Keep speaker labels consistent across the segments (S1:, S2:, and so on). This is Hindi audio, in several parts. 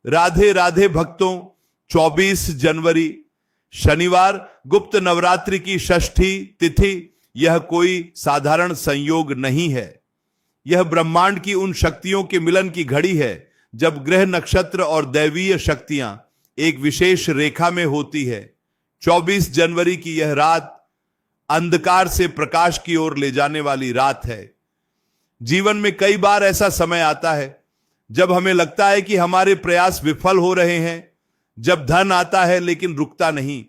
S1: राधे राधे भक्तों, 24 जनवरी शनिवार गुप्त नवरात्रि की षष्ठी तिथि। यह कोई साधारण संयोग नहीं है। यह ब्रह्मांड की उन शक्तियों के मिलन की घड़ी है जब ग्रह, नक्षत्र और दैवीय शक्तियां एक विशेष रेखा में होती है। 24 जनवरी की यह रात अंधकार से प्रकाश की ओर ले जाने वाली रात है। जीवन में कई बार ऐसा समय आता है जब हमें लगता है कि हमारे प्रयास विफल हो रहे हैं, जब धन आता है लेकिन रुकता नहीं,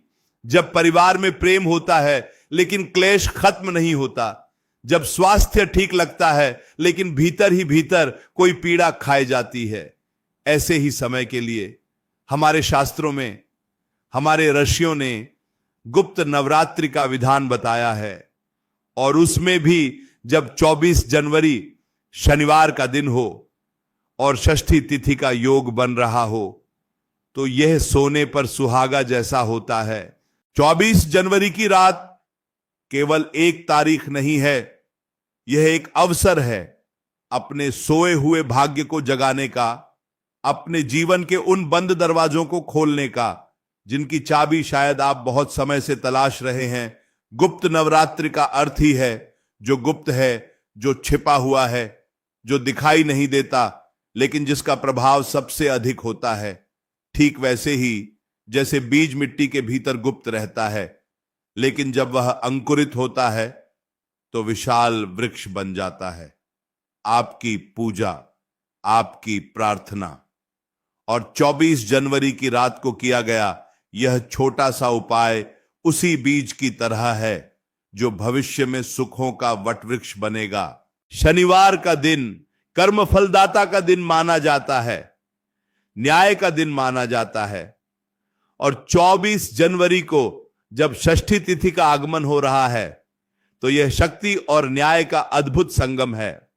S1: जब परिवार में प्रेम होता है लेकिन क्लेश खत्म नहीं होता, जब स्वास्थ्य ठीक लगता है लेकिन भीतर ही भीतर कोई पीड़ा खाई जाती है। ऐसे ही समय के लिए हमारे शास्त्रों में हमारे ऋषियों ने गुप्त नवरात्रि का विधान बताया है, और उसमें भी जब 24 जनवरी शनिवार का दिन हो और षष्ठी तिथि का योग बन रहा हो तो यह सोने पर सुहागा जैसा होता है। 24 जनवरी की रात केवल एक तारीख नहीं है, यह एक अवसर है अपने सोए हुए भाग्य को जगाने का, अपने जीवन के उन बंद दरवाजों को खोलने का जिनकी चाबी शायद आप बहुत समय से तलाश रहे हैं। गुप्त नवरात्रि का अर्थ ही है जो गुप्त है, जो छिपा हुआ है, जो दिखाई नहीं देता लेकिन जिसका प्रभाव सबसे अधिक होता है। ठीक वैसे ही जैसे बीज मिट्टी के भीतर गुप्त रहता है, लेकिन जब वह अंकुरित होता है तो विशाल वृक्ष बन जाता है। आपकी पूजा, आपकी प्रार्थना, और 24 जनवरी की रात को किया गया यह छोटा सा उपाय उसी बीज की तरह है जो भविष्य में सुखों का वटवृक्ष बनेगा। शनिवार का दिन कर्म फलदाता का दिन माना जाता है, न्याय का दिन माना जाता है, और 24 जनवरी को जब षष्ठी तिथि का आगमन हो रहा है तो यह शक्ति और न्याय का अद्भुत संगम है।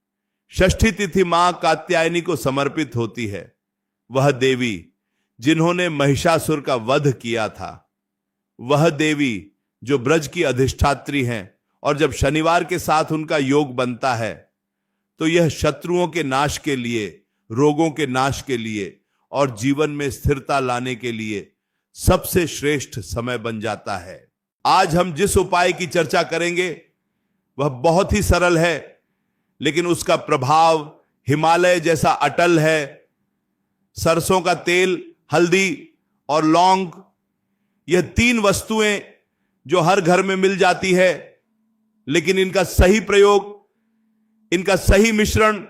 S1: षष्ठी तिथि मां कात्यायनी को समर्पित होती है, वह देवी जिन्होंने महिषासुर का वध किया था, वह देवी जो ब्रज की अधिष्ठात्री हैं, और जब शनिवार के साथ उनका योग बनता है तो यह शत्रुओं के नाश के लिए, रोगों के नाश के लिए और जीवन में स्थिरता लाने के लिए सबसे श्रेष्ठ समय बन जाता है। आज हम जिस उपाय की चर्चा करेंगे वह बहुत ही सरल है, लेकिन उसका प्रभाव हिमालय जैसा अटल है। सरसों का तेल, हल्दी और लौंग, यह 3 वस्तुएं जो हर घर में मिल जाती है, लेकिन इनका सही प्रयोग, इनका सही मिश्रण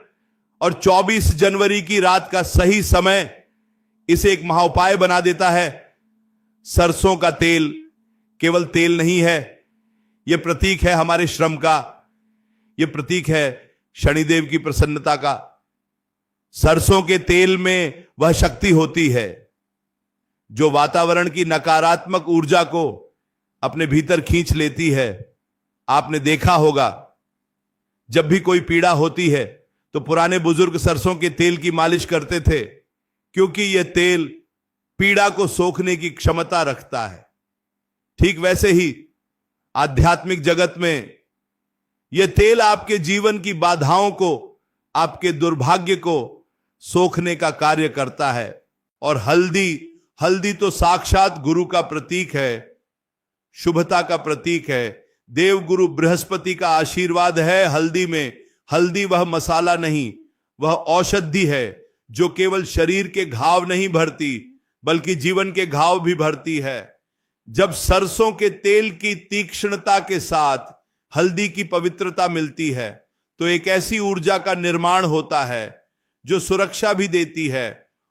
S1: और 24 जनवरी की रात का सही समय इसे एक महाउपाय बना देता है। सरसों का तेल केवल तेल नहीं है, यह प्रतीक है हमारे श्रम का, यह प्रतीक है शनिदेव की प्रसन्नता का। सरसों के तेल में वह शक्ति होती है जो वातावरण की नकारात्मक ऊर्जा को अपने भीतर खींच लेती है। आपने देखा होगा जब भी कोई पीड़ा होती है तो पुराने बुजुर्ग सरसों के तेल की मालिश करते थे, क्योंकि यह तेल पीड़ा को सोखने की क्षमता रखता है। ठीक वैसे ही आध्यात्मिक जगत में यह तेल आपके जीवन की बाधाओं को, आपके दुर्भाग्य को सोखने का कार्य करता है। और हल्दी तो साक्षात गुरु का प्रतीक है, शुभता का प्रतीक है। देव गुरु बृहस्पति का आशीर्वाद है हल्दी में। हल्दी वह मसाला नहीं, वह औषधि है जो केवल शरीर के घाव नहीं भरती बल्कि जीवन के घाव भी भरती है। जब सरसों के तेल की तीक्ष्णता के साथ हल्दी की पवित्रता मिलती है तो एक ऐसी ऊर्जा का निर्माण होता है जो सुरक्षा भी देती है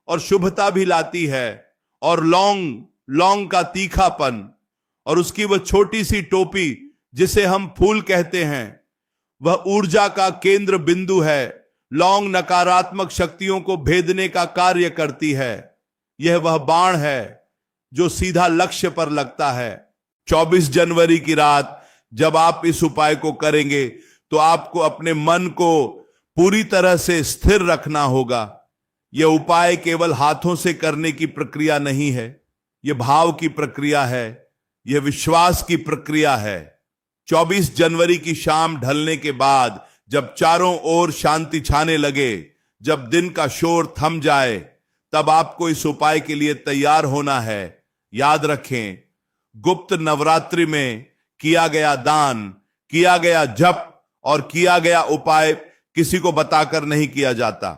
S1: और शुभता भी लाती है। और लौंग का तीखापन और उसकी वह छोटी सी टोपी जिसे हम फूल कहते हैं, वह ऊर्जा का केंद्र बिंदु है। लौंग नकारात्मक शक्तियों को भेदने का कार्य करती है। यह वह बाण है जो सीधा लक्ष्य पर लगता है। 24 जनवरी की रात जब आप इस उपाय को करेंगे तो आपको अपने मन को पूरी तरह से स्थिर रखना होगा। यह उपाय केवल हाथों से करने की प्रक्रिया नहीं है, यह भाव की प्रक्रिया है, यह विश्वास की प्रक्रिया है। 24 जनवरी की शाम ढलने के बाद जब चारों ओर शांति छाने लगे, जब दिन का शोर थम जाए, तब आपको इस उपाय के लिए तैयार होना है। याद रखें, गुप्त नवरात्रि में किया गया दान, किया गया जप और किया गया उपाय किसी को बताकर नहीं किया जाता।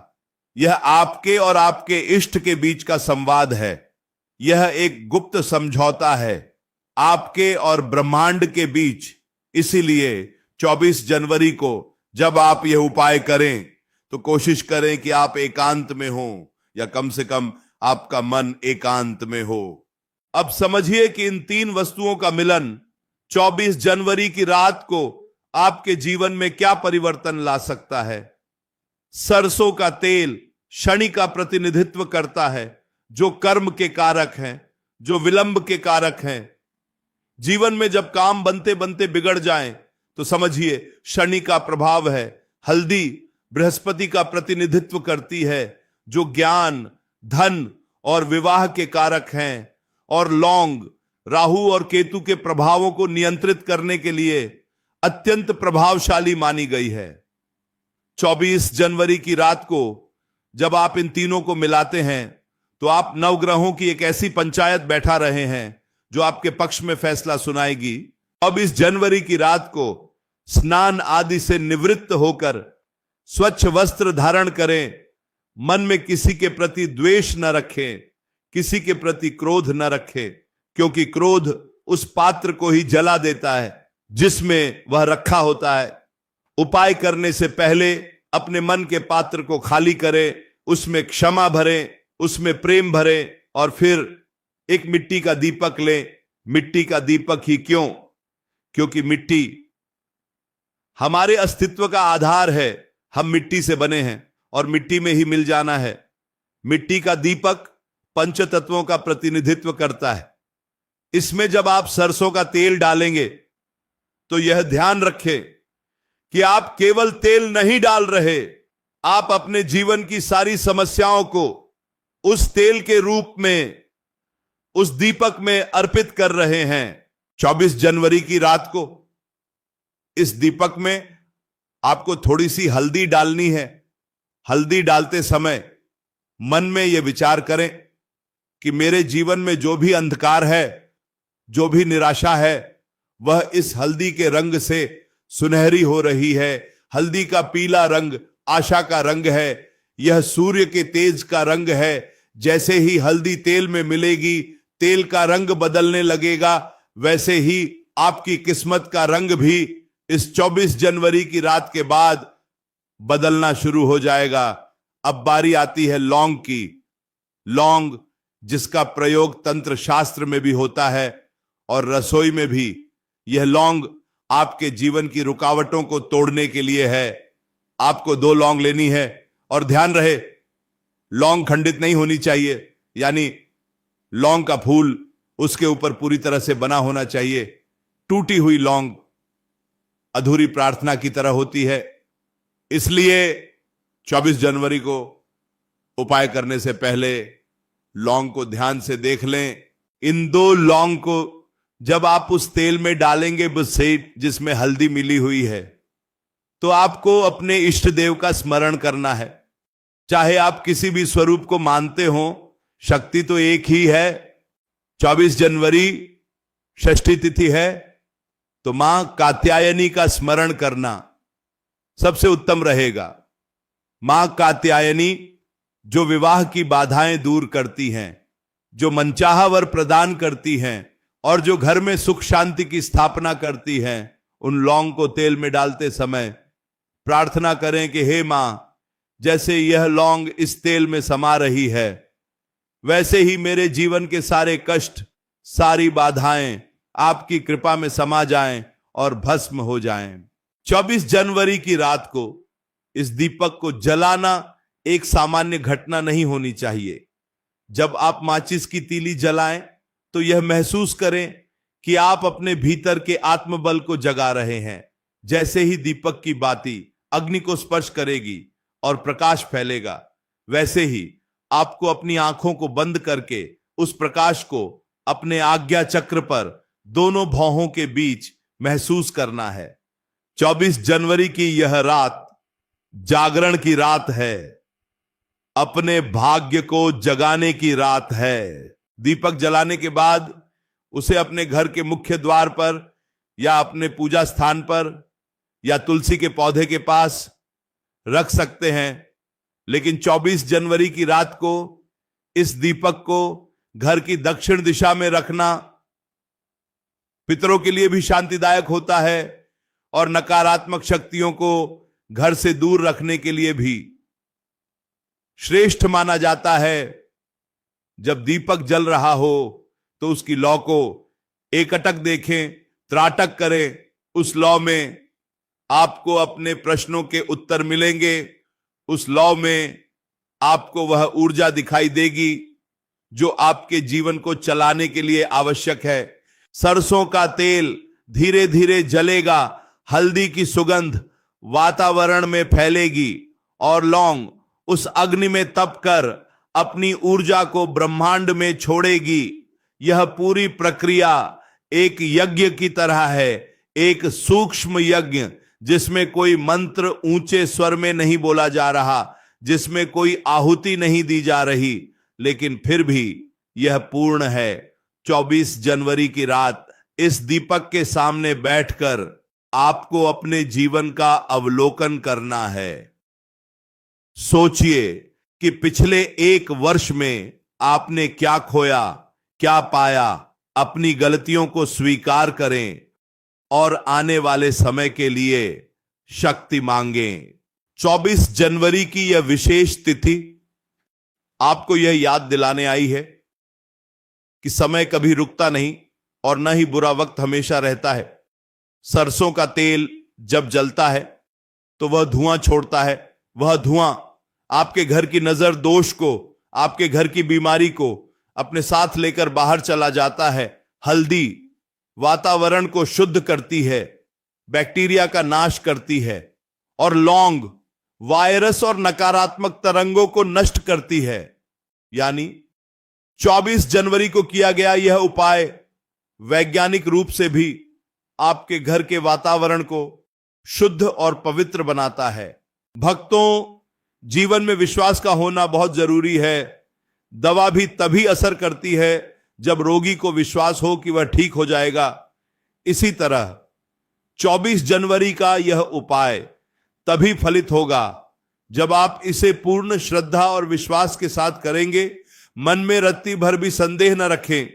S1: यह आपके और आपके इष्ट के बीच का संवाद है। यह एक गुप्त समझौता है आपके और ब्रह्मांड के बीच। इसीलिए 24 जनवरी को जब आप यह उपाय करें तो कोशिश करें कि आप एकांत में हो, या कम से कम आपका मन एकांत में हो। अब समझिए कि इन 3 वस्तुओं का मिलन 24 जनवरी की रात को आपके जीवन में क्या परिवर्तन ला सकता है। सरसों का तेल शनि का प्रतिनिधित्व करता है, जो कर्म के कारक हैं, जो विलंब के कारक हैं। जीवन में जब काम बनते बनते बिगड़ जाएं तो समझिए शनि का प्रभाव है। हल्दी बृहस्पति का प्रतिनिधित्व करती है, जो ज्ञान, धन और विवाह के कारक हैं। और लौंग राहु और केतु के प्रभावों को नियंत्रित करने के लिए अत्यंत प्रभावशाली मानी गई है। 24 जनवरी की रात को जब आप इन तीनों को मिलाते हैं तो आप नवग्रहों की एक ऐसी पंचायत बैठा रहे हैं जो आपके पक्ष में फैसला सुनाएगी। 24 जनवरी की रात को स्नान आदि से निवृत्त होकर स्वच्छ वस्त्र धारण करें। मन में किसी के प्रति द्वेष न रखें, किसी के प्रति क्रोध न रखें, क्योंकि क्रोध उस पात्र को ही जला देता है जिसमें वह रखा होता है। उपाय करने से पहले अपने मन के पात्र को खाली करें, उसमें क्षमा भरें, उसमें प्रेम भरें और फिर एक मिट्टी का दीपक लें। मिट्टी का दीपक ही क्यों? क्योंकि मिट्टी हमारे अस्तित्व का आधार है। हम मिट्टी से बने हैं और मिट्टी में ही मिल जाना है। मिट्टी का दीपक पंच तत्वों का प्रतिनिधित्व करता है। इसमें जब आप सरसों का तेल डालेंगे तो यह ध्यान रखें कि आप केवल तेल नहीं डाल रहे, आप अपने जीवन की सारी समस्याओं को उस तेल के रूप में, उस दीपक में अर्पित कर रहे हैं। 24 जनवरी की रात को इस दीपक में आपको थोड़ी सी हल्दी डालनी है। हल्दी डालते समय मन में यह विचार करें कि मेरे जीवन में जो भी अंधकार है, जो भी निराशा है, वह इस हल्दी के रंग से सुनहरी हो रही है। हल्दी का पीला रंग आशा का रंग है, यह सूर्य के तेज का रंग है। जैसे ही हल्दी तेल में मिलेगी, तेल का रंग बदलने लगेगा, वैसे ही आपकी किस्मत का रंग भी इस 24 जनवरी की रात के बाद बदलना शुरू हो जाएगा। अब बारी आती है लौंग की। लौंग जिसका प्रयोग तंत्र शास्त्र में भी होता है और रसोई में भी। यह लौंग आपके जीवन की रुकावटों को तोड़ने के लिए है। आपको 2 लौंग लेनी है और ध्यान रहे लौंग खंडित नहीं होनी चाहिए, यानी लौंग का फूल उसके ऊपर पूरी तरह से बना होना चाहिए। टूटी हुई लौंग अधूरी प्रार्थना की तरह होती है। इसलिए 24 जनवरी को उपाय करने से पहले लौंग को ध्यान से देख लें। इन 2 लौंग को जब आप उस तेल में डालेंगे बसेट जिसमें हल्दी मिली हुई है, तो आपको अपने इष्ट देव का स्मरण करना है। चाहे आप किसी भी स्वरूप को मानते हो, शक्ति तो एक ही है। 24 जनवरी षष्ठी तिथि है तो मां कात्यायनी का स्मरण करना सबसे उत्तम रहेगा। मां कात्यायनी जो विवाह की बाधाएं दूर करती हैं, जो मनचाहा वर प्रदान करती हैं और जो घर में सुख शांति की स्थापना करती हैं, उन लौंग को तेल में डालते समय प्रार्थना करें कि हे मां, जैसे यह लौंग इस तेल में समा रही है, वैसे ही मेरे जीवन के सारे कष्ट, सारी बाधाएं आपकी कृपा में समा जाएं और भस्म हो जाएं। 24 जनवरी की रात को इस दीपक को जलाना एक सामान्य घटना नहीं होनी चाहिए। जब आप माचिस की तीली जलाएं तो यह महसूस करें कि आप अपने भीतर के आत्मबल को जगा रहे हैं। जैसे ही दीपक की बाती अग्नि को स्पर्श करेगी और प्रकाश फैलेगा, वैसे ही आपको अपनी आंखों को बंद करके उस प्रकाश को अपने आज्ञा चक्र पर दोनों भौहों के बीच महसूस करना है। 24 जनवरी की यह रात जागरण की रात है। अपने भाग्य को जगाने की रात है। दीपक जलाने के बाद उसे अपने घर के मुख्य द्वार पर या अपने पूजा स्थान पर या तुलसी के पौधे के पास रख सकते हैं, लेकिन 24 जनवरी की रात को इस दीपक को घर की दक्षिण दिशा में रखना पितरों के लिए भी शांतिदायक होता है और नकारात्मक शक्तियों को घर से दूर रखने के लिए भी श्रेष्ठ माना जाता है। जब दीपक जल रहा हो तो उसकी लौ को एकटक देखें, त्राटक करें। उस लौ में आपको अपने प्रश्नों के उत्तर मिलेंगे। उस लौ में आपको वह ऊर्जा दिखाई देगी जो आपके जीवन को चलाने के लिए आवश्यक है। सरसों का तेल धीरे धीरे जलेगा, हल्दी की सुगंध वातावरण में फैलेगी और लौंग उस अग्नि में तपकर अपनी ऊर्जा को ब्रह्मांड में छोड़ेगी। यह पूरी प्रक्रिया एक यज्ञ की तरह है, एक सूक्ष्म यज्ञ जिसमें कोई मंत्र ऊंचे स्वर में नहीं बोला जा रहा, जिसमें कोई आहुति नहीं दी जा रही, लेकिन फिर भी यह पूर्ण है। 24 जनवरी की रात इस दीपक के सामने बैठकर आपको अपने जीवन का अवलोकन करना है। सोचिए कि पिछले 1 वर्ष में आपने क्या खोया, क्या पाया। अपनी गलतियों को स्वीकार करें और आने वाले समय के लिए शक्ति मांगें। 24 जनवरी की यह विशेष तिथि आपको यह याद दिलाने आई है कि समय कभी रुकता नहीं और न ही बुरा वक्त हमेशा रहता है। सरसों का तेल जब जलता है तो वह धुआं छोड़ता है। वह धुआं आपके घर की नजर दोष को, आपके घर की बीमारी को अपने साथ लेकर बाहर चला जाता है। हल्दी वातावरण को शुद्ध करती है, बैक्टीरिया का नाश करती है, और लौंग वायरस और नकारात्मक तरंगों को नष्ट करती है। यानी 24 जनवरी को किया गया यह उपाय वैज्ञानिक रूप से भी आपके घर के वातावरण को शुद्ध और पवित्र बनाता है। भक्तों, जीवन में विश्वास का होना बहुत जरूरी है। दवा भी तभी असर करती है जब रोगी को विश्वास हो कि वह ठीक हो जाएगा। इसी तरह 24 जनवरी का यह उपाय तभी फलित होगा जब आप इसे पूर्ण श्रद्धा और विश्वास के साथ करेंगे। मन में रत्ती भर भी संदेह न रखें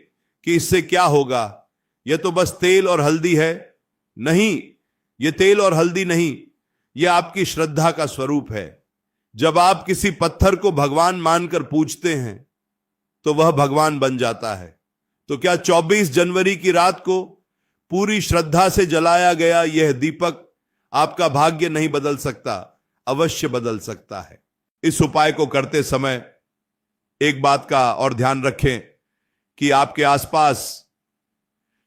S1: कि इससे क्या होगा, यह तो बस तेल और हल्दी है। नहीं, यह तेल और हल्दी नहीं, यह आपकी श्रद्धा का स्वरूप है। जब आप किसी पत्थर को भगवान मानकर पूजते हैं तो वह भगवान बन जाता है। तो क्या 24 जनवरी की रात को पूरी श्रद्धा से जलाया गया यह दीपक आपका भाग्य नहीं बदल सकता? अवश्य बदल सकता है। इस उपाय को करते समय एक बात का और ध्यान रखें कि आपके आसपास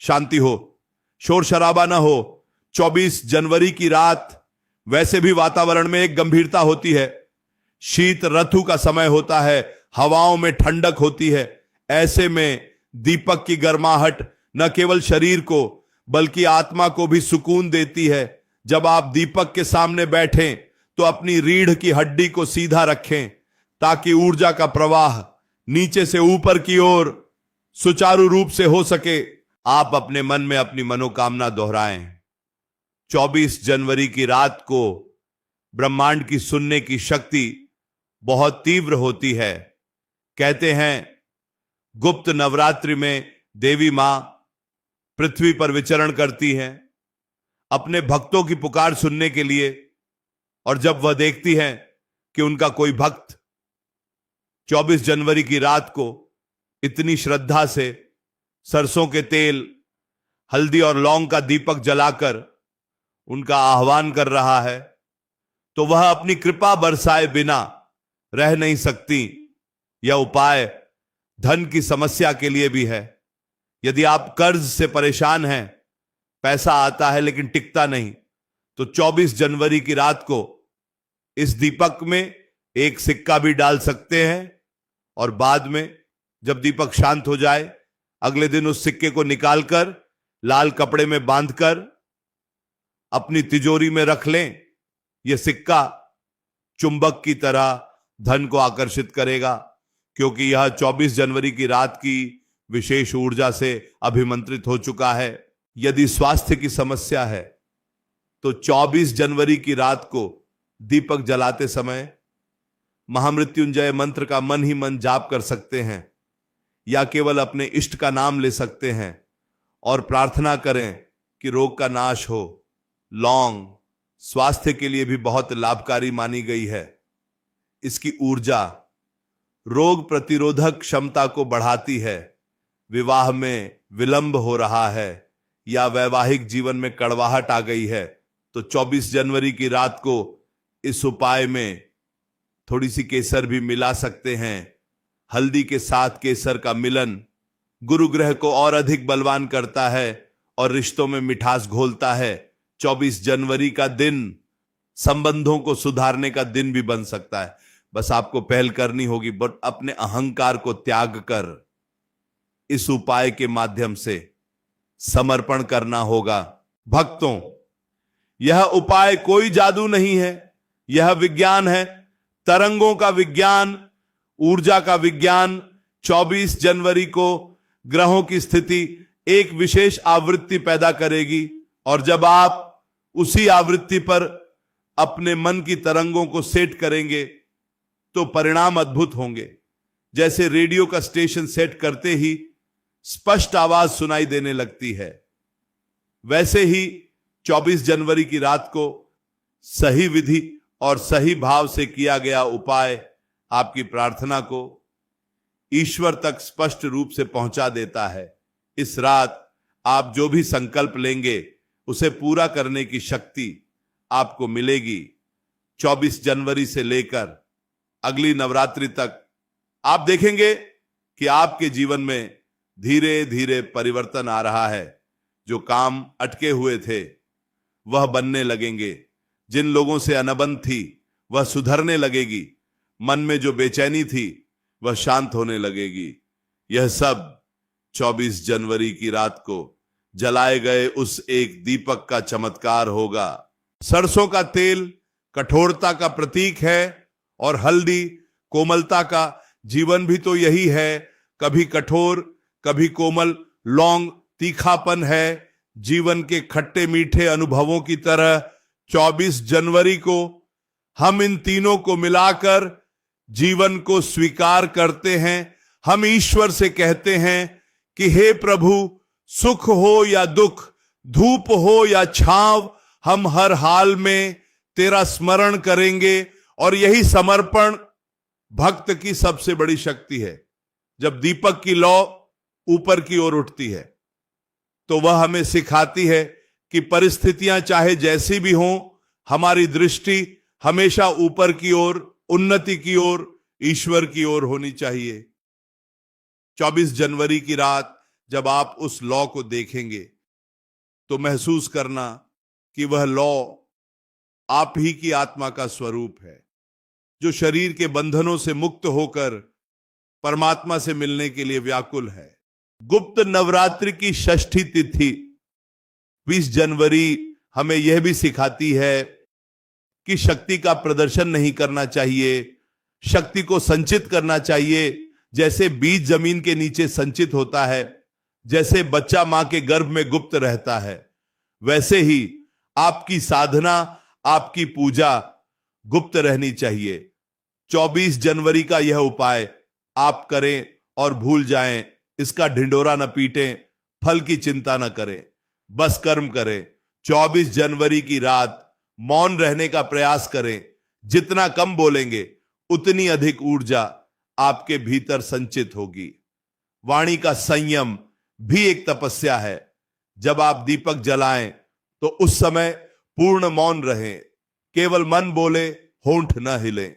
S1: शांति हो, शोर शराबा ना हो। 24 जनवरी की रात वैसे भी वातावरण में एक गंभीरता होती है। शीत ऋतु का समय होता है, हवाओं में ठंडक होती है। ऐसे में दीपक की गर्माहट न केवल शरीर को बल्कि आत्मा को भी सुकून देती है। जब आप दीपक के सामने बैठें तो अपनी रीढ़ की हड्डी को सीधा रखें ताकि ऊर्जा का प्रवाह नीचे से ऊपर की ओर सुचारू रूप से हो सके। आप अपने मन में अपनी मनोकामना दोहराएं। 24 जनवरी की रात को ब्रह्मांड की सुनने की शक्ति बहुत तीव्र होती है। कहते हैं गुप्त नवरात्रि में देवी मां पृथ्वी पर विचरण करती हैं अपने भक्तों की पुकार सुनने के लिए, और जब वह देखती हैं कि उनका कोई भक्त 24 जनवरी की रात को इतनी श्रद्धा से सरसों के तेल, हल्दी और लौंग का दीपक जलाकर उनका आह्वान कर रहा है, तो वह अपनी कृपा बरसाए बिना रह नहीं सकती। यह उपाय धन की समस्या के लिए भी है। यदि आप कर्ज से परेशान हैं, पैसा आता है लेकिन टिकता नहीं, तो 24 जनवरी की रात को इस दीपक में एक सिक्का भी डाल सकते हैं और बाद में जब दीपक शांत हो जाए अगले दिन उस सिक्के को निकालकर लाल कपड़े में बांधकर अपनी तिजोरी में रख लें। यह सिक्का चुंबक की तरह धन को आकर्षित करेगा, क्योंकि यह 24 जनवरी की रात की विशेष ऊर्जा से अभिमंत्रित हो चुका है। यदि स्वास्थ्य की समस्या है तो 24 जनवरी की रात को दीपक जलाते समय महामृत्युंजय मंत्र का मन ही मन जाप कर सकते हैं, या केवल अपने इष्ट का नाम ले सकते हैं और प्रार्थना करें कि रोग का नाश हो। लौंग स्वास्थ्य के लिए भी बहुत लाभकारी मानी गई है। इसकी ऊर्जा रोग प्रतिरोधक क्षमता को बढ़ाती है। विवाह में विलंब हो रहा है या वैवाहिक जीवन में कड़वाहट आ गई है तो 24 जनवरी की रात को इस उपाय में थोड़ी सी केसर भी मिला सकते हैं। हल्दी के साथ केसर का मिलन गुरु ग्रह को और अधिक बलवान करता है और रिश्तों में मिठास घोलता है। 24 जनवरी का दिन संबंधों को सुधारने का दिन भी बन सकता है। बस आपको पहल करनी होगी, बट अपने अहंकार को त्याग कर इस उपाय के माध्यम से समर्पण करना होगा। भक्तों, यह उपाय कोई जादू नहीं है, यह विज्ञान है, तरंगों का विज्ञान, ऊर्जा का विज्ञान। 24 जनवरी को ग्रहों की स्थिति एक विशेष आवृत्ति पैदा करेगी और जब आप उसी आवृत्ति पर अपने मन की तरंगों को सेट करेंगे तो परिणाम अद्भुत होंगे। जैसे रेडियो का स्टेशन सेट करते ही स्पष्ट आवाज सुनाई देने लगती है, वैसे ही 24 जनवरी की रात को सही विधि और सही भाव से किया गया उपाय आपकी प्रार्थना को ईश्वर तक स्पष्ट रूप से पहुंचा देता है। इस रात आप जो भी संकल्प लेंगे उसे पूरा करने की शक्ति आपको मिलेगी। 24 जनवरी से लेकर अगली नवरात्रि तक आप देखेंगे कि आपके जीवन में धीरे धीरे परिवर्तन आ रहा है। जो काम अटके हुए थे वह बनने लगेंगे। जिन लोगों से अनबन थी वह सुधरने लगेगी। मन में जो बेचैनी थी वह शांत होने लगेगी। यह सब 24 जनवरी की रात को जलाए गए उस एक दीपक का चमत्कार होगा। सरसों का तेल कठोरता का प्रतीक है और हल्दी कोमलता का। जीवन भी तो यही है, कभी कठोर कभी कोमल। लौंग तीखापन है। जीवन के खट्टे मीठे अनुभवों की तरह 24 जनवरी को हम इन तीनों को मिलाकर जीवन को स्वीकार करते हैं। हम ईश्वर से कहते हैं कि हे प्रभु, सुख हो या दुख, धूप हो या छांव, हम हर हाल में तेरा स्मरण करेंगे। और यही समर्पण भक्त की सबसे बड़ी शक्ति है। जब दीपक की लौ ऊपर की ओर उठती है तो वह हमें सिखाती है कि परिस्थितियां चाहे जैसी भी हों, हमारी दृष्टि हमेशा ऊपर की ओर, उन्नति की ओर, ईश्वर की ओर होनी चाहिए। 24 जनवरी की रात जब आप उस लौ को देखेंगे तो महसूस करना कि वह लौ आप ही की आत्मा का स्वरूप है, जो शरीर के बंधनों से मुक्त होकर परमात्मा से मिलने के लिए व्याकुल है। गुप्त नवरात्रि की षष्ठी तिथि 20 जनवरी हमें यह भी सिखाती है कि शक्ति का प्रदर्शन नहीं करना चाहिए, शक्ति को संचित करना चाहिए। जैसे बीज जमीन के नीचे संचित होता है, जैसे बच्चा मां के गर्भ में गुप्त रहता है, वैसे ही आपकी साधना, आपकी पूजा गुप्त रहनी चाहिए। 24 जनवरी का यह उपाय आप करें और भूल जाएं। इसका ढिंडोरा न पीटें, फल की चिंता न करें, बस कर्म करें। 24 जनवरी की रात मौन रहने का प्रयास करें। जितना कम बोलेंगे उतनी अधिक ऊर्जा आपके भीतर संचित होगी। वाणी का संयम भी एक तपस्या है। जब आप दीपक जलाएं तो उस समय पूर्ण मौन रहें, केवल मन बोले, होंठ न हिले।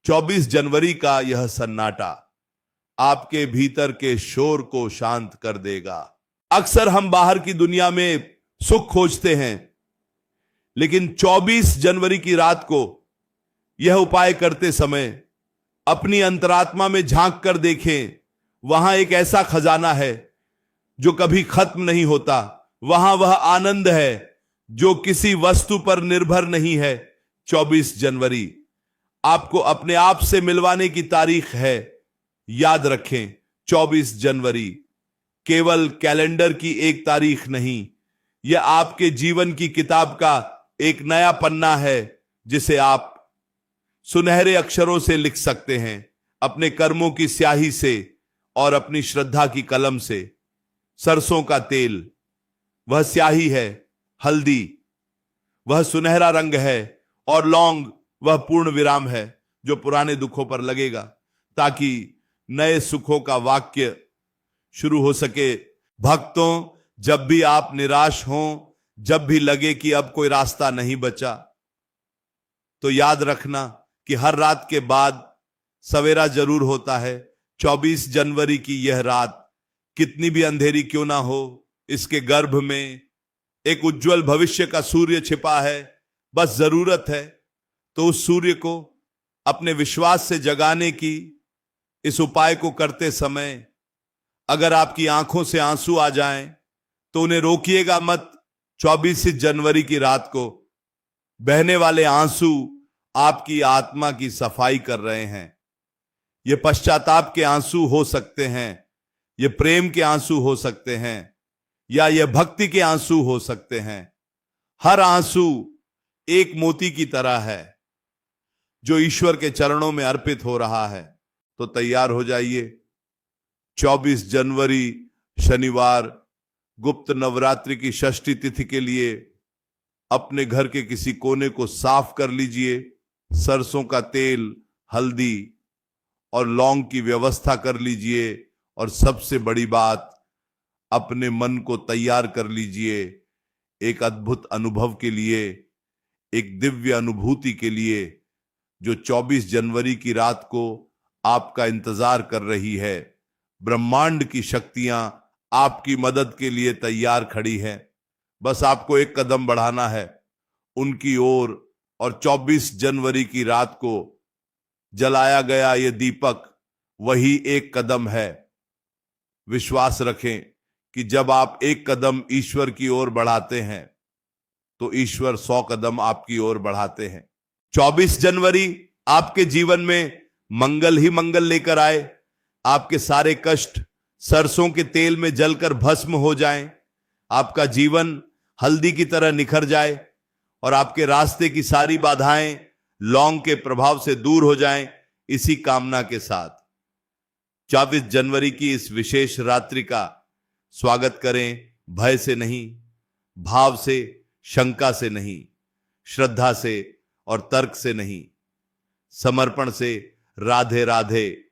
S1: 24 जनवरी का यह सन्नाटा आपके भीतर के शोर को शांत कर देगा। अक्सर हम बाहर की दुनिया में सुख खोजते हैं, लेकिन 24 जनवरी की रात को यह उपाय करते समय अपनी अंतरात्मा में झांक कर देखें। वहां एक ऐसा खजाना है जो कभी खत्म नहीं होता। वहां वह आनंद है जो किसी वस्तु पर निर्भर नहीं है। 24 जनवरी आपको अपने आप से मिलवाने की तारीख है। याद रखें, 24 जनवरी केवल कैलेंडर की एक तारीख नहीं, यह आपके जीवन की किताब का एक नया पन्ना है जिसे आप सुनहरे अक्षरों से लिख सकते हैं, अपने कर्मों की स्याही से और अपनी श्रद्धा की कलम से। सरसों का तेल वह स्याही है, हल्दी वह सुनहरा रंग है, और लौंग वह पूर्ण विराम है जो पुराने दुखों पर लगेगा, ताकि नए सुखों का वाक्य शुरू हो सके। भक्तों, जब भी आप निराश हों, जब भी लगे कि अब कोई रास्ता नहीं बचा, तो याद रखना कि हर रात के बाद सवेरा जरूर होता है। 24 जनवरी की यह रात कितनी भी अंधेरी क्यों ना हो, इसके गर्भ में एक उज्जवल भविष्य का सूर्य छिपा है। बस जरूरत है तो उस सूर्य को अपने विश्वास से जगाने की इस उपाय को करते समय अगर आपकी आंखों से आंसू आ जाएं तो उन्हें रोकिएगा मत। 24 जनवरी की रात को बहने वाले आंसू आपकी आत्मा की सफाई कर रहे हैं। ये पश्चाताप के आंसू हो सकते हैं, ये प्रेम के आंसू हो सकते हैं, या ये भक्ति के आंसू हो सकते हैं। हर आंसू एक मोती की तरह है जो ईश्वर के चरणों में अर्पित हो रहा है। तो तैयार हो जाइए। 24 जनवरी शनिवार गुप्त नवरात्रि की षष्ठी तिथि के लिए अपने घर के किसी कोने को साफ कर लीजिए। सरसों का तेल, हल्दी और लौंग की व्यवस्था कर लीजिए, और सबसे बड़ी बात, अपने मन को तैयार कर लीजिए एक अद्भुत अनुभव के लिए, एक दिव्य अनुभूति के लिए जो 24 जनवरी की रात को आपका इंतजार कर रही है। ब्रह्मांड की शक्तियां आपकी मदद के लिए तैयार खड़ी हैं। बस आपको एक कदम बढ़ाना है उनकी ओर, और 24 जनवरी की रात को जलाया गया ये दीपक वही एक कदम है। विश्वास रखें कि जब आप एक कदम ईश्वर की ओर बढ़ाते हैं तो ईश्वर 100 कदम आपकी ओर बढ़ाते हैं। 24 जनवरी आपके जीवन में मंगल ही मंगल लेकर आए। आपके सारे कष्ट सरसों के तेल में जलकर भस्म हो जाएं, आपका जीवन हल्दी की तरह निखर जाए, और आपके रास्ते की सारी बाधाएं लौंग के प्रभाव से दूर हो जाएं। इसी कामना के साथ 24 जनवरी की इस विशेष रात्रि का स्वागत करें। भय से नहीं, भाव से, शंका से नहीं, श्रद्धा से और तर्क से नहीं, समर्पण से। राधे राधे।